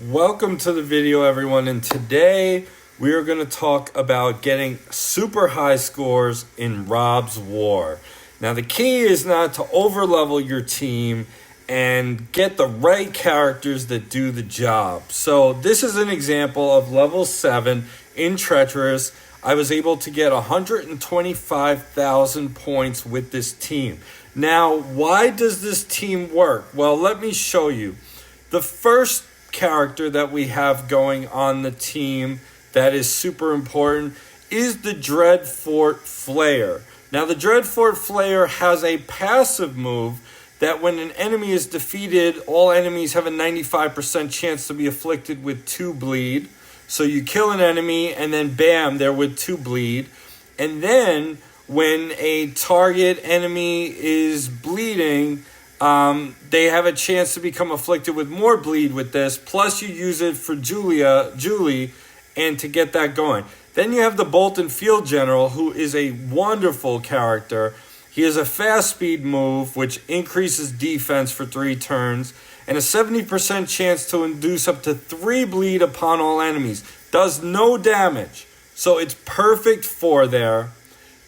Welcome to the video, everyone, and today we are going to talk about getting super high scores in ROBB's War. Now, the key is not to overlevel your team and get the right characters that do the job. So this is an example of level 7 in Treacherous. I was able to get 125,000 points with this team. Now, why does this team work? Well, let me show you. The first character that we have going on the team that is super important is the Dreadfort Flayer. Now, the Dreadfort Flayer has a passive move that when an enemy is defeated, all enemies have a 95% chance to be afflicted with 2 bleed. So you kill an enemy and then bam, they're with 2 bleed. And then when a target enemy is bleeding, they have a chance to become afflicted with more bleed with this. Plus you use it for Julie, and to get that going. Then you have the Bolton Field General, who is a wonderful character. He has a fast speed move, which increases defense for 3 turns, and a 70% chance to induce up to 3 bleed upon all enemies. Does no damage. So it's perfect for there.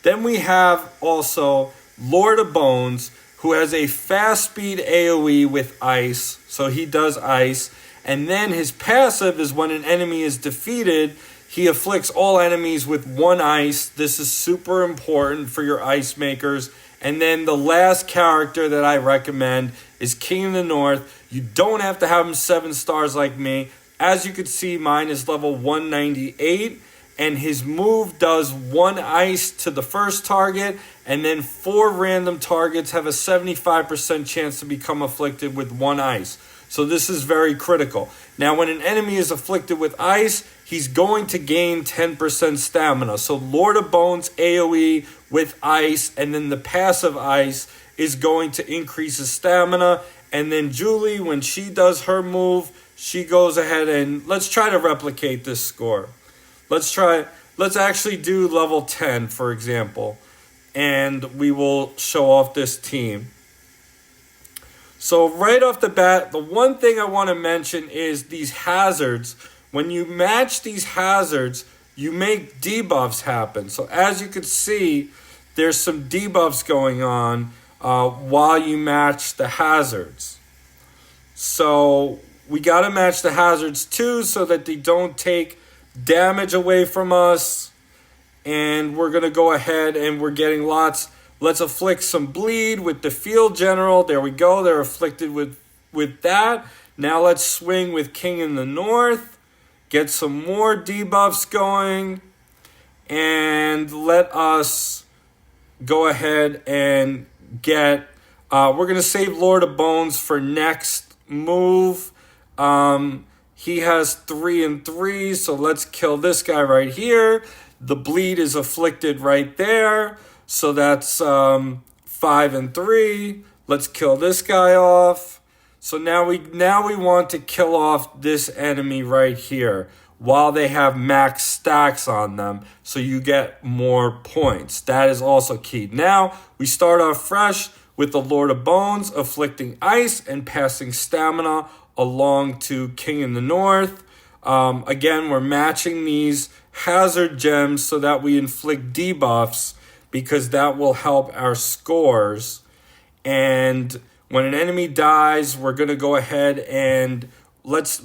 Then we have also Lord of Bones, who has a fast speed AoE with ice. So he does ice. And then his passive is when an enemy is defeated, he afflicts all enemies with 1 ice. This is super important for your ice makers. And then the last character that I recommend is King of the North. You don't have to have him 7 stars like me. As you can see, mine is level 198. And his move does 1 ice to the first target, and then 4 random targets have a 75% chance to become afflicted with 1 ice. So this is very critical. Now, when an enemy is afflicted with ice, he's going to gain 10% stamina. So Lord of Bones AoE with ice, and then the passive ice is going to increase his stamina. And then Julie, when she does her move, she goes ahead and let's try to replicate this score. Let's actually do level 10, for example, and we will show off this team. So right off the bat, the one thing I want to mention is these hazards. When you match these hazards, you make debuffs happen. So as you can see, there's some debuffs going on while you match the hazards. So we got to match the hazards too so that they don't take damage away from us. And we're going to go ahead and we're getting lots. Let's afflict some bleed with the Field General. There we go. They're afflicted with that. Now let's swing with King in the North. Get some more debuffs going. And let us go ahead and get... we're going to save Lord of Bones for next move. He has 3 and 3, so let's kill this guy right here. The bleed is afflicted right there, so that's 5 and 3. Let's kill this guy off. So now we want to kill off this enemy right here while they have max stacks on them, so you get more points. That is also key. Now we start off fresh with the Lord of Bones afflicting ice and passing stamina along to King in the North. Again, we're matching these hazard gems so that we inflict debuffs because that will help our scores. And when an enemy dies, we're going to go ahead and let's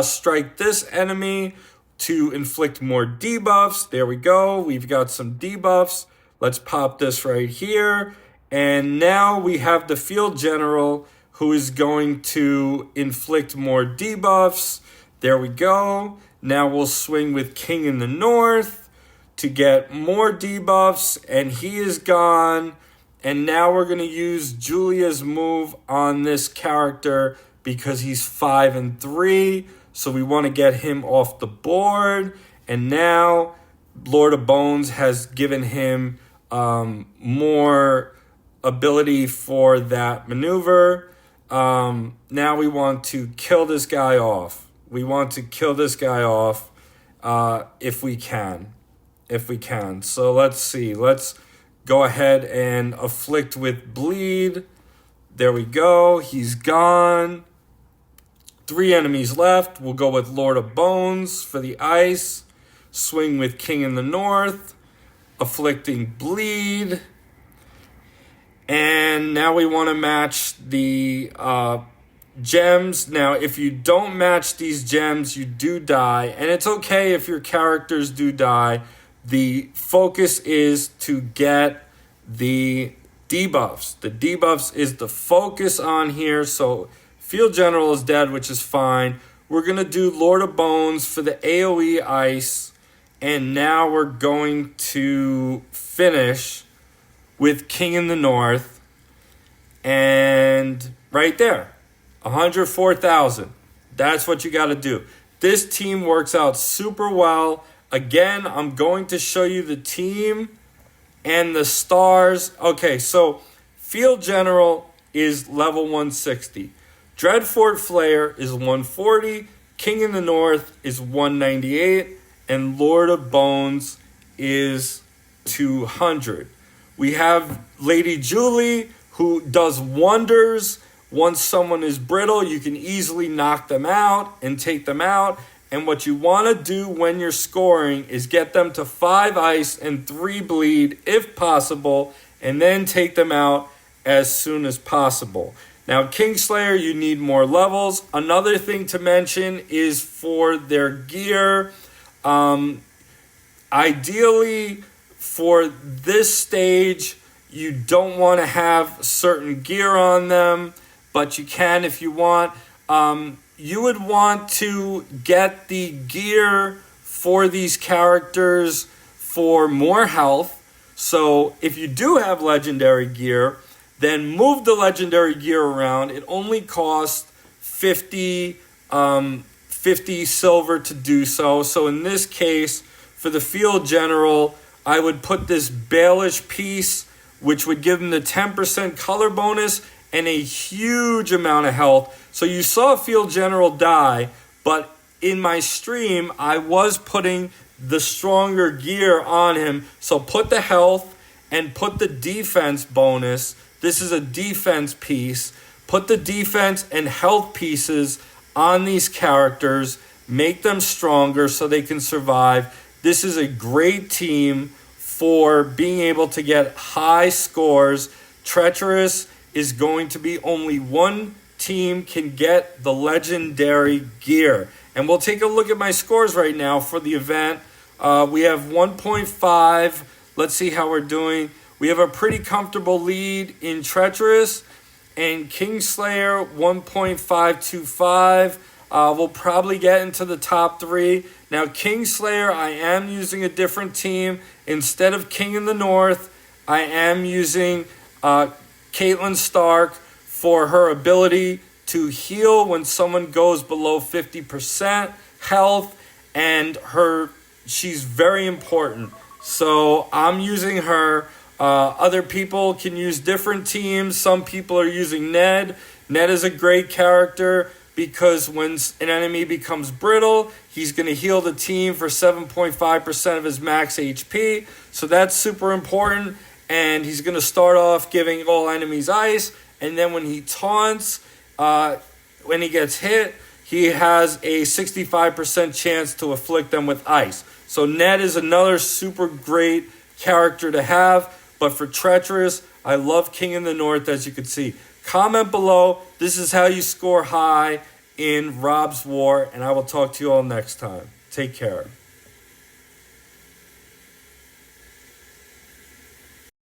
strike this enemy to inflict more debuffs. There we go. We've got some debuffs. Let's pop this right here. And now we have the Field General who is going to inflict more debuffs. There we go. Now we'll swing with King in the North to get more debuffs, and he is gone. And now we're going to use Julia's move on this character because he's 5 and 3. So we want to get him off the board. And now Lord of Bones has given him more ability for that maneuver. Now we want to kill this guy off. We want to kill this guy off if we can. So let's see. Let's go ahead and afflict with bleed. There we go. He's gone. 3 enemies left. We'll go with Lord of Bones for the ice. Swing with King in the North. Afflicting Bleed. And now we want to match the gems. Now, if you don't match these gems, you do die. And it's okay if your characters do die. The focus is to get the debuffs. The debuffs is the focus on here. So Field General is dead, which is fine. We're going to do Lord of Bones for the AoE ice. And now we're going to finish with King in the North. And right there, 104,000. That's what you got to do. This team works out super well. Again, I'm going to show you the team and the stars. Okay, so Field General is level 160. Dreadfort Flayer is 140. King in the North is 198. And Lord of Bones is 200. We have Lady Julie, who does wonders. Once someone is brittle, you can easily knock them out and take them out. And what you want to do when you're scoring is get them to 5 ice and 3 bleed, if possible, and then take them out as soon as possible. Now, Kingslayer, you need more levels. Another thing to mention is for their gear. Ideally, for this stage, you don't want to have certain gear on them, but you can if you want. You would want to get the gear for these characters for more health. So if you do have legendary gear, then move the legendary gear around. It only costs 50 silver to do so. So in this case, for the Field General, I would put this Baelish piece, which would give him the 10% color bonus and a huge amount of health. So you saw Field General die, but in my stream, I was putting the stronger gear on him. So put the health and put the defense bonus. This is a defense piece. Put the defense and health pieces on these characters. Make them stronger so they can survive. This is a great team for being able to get high scores. Treacherous is going to be only one team can get the legendary gear. And we'll take a look at my scores right now for the event. We have 1.5. Let's see how we're doing. We have a pretty comfortable lead in Treacherous. And Kingslayer, 1.525. We'll probably get into the top 3. Now, Kingslayer, I am using a different team. Instead of King in the North, I am using Caitlin Stark for her ability to heal when someone goes below 50% health, and she's very important. So I'm using her. Other people can use different teams. Some people are using Ned. Ned is a great character because when an enemy becomes brittle, he's going to heal the team for 7.5% of his max HP. So that's super important. And he's going to start off giving all enemies ice. And then when he taunts, when he gets hit, he has a 65% chance to afflict them with ice. So Ned is another super great character to have. But for Treacherous, I love King in the North, as you can see. Comment below. This is how you score high in ROBB's War. And I will talk to you all next time. Take care.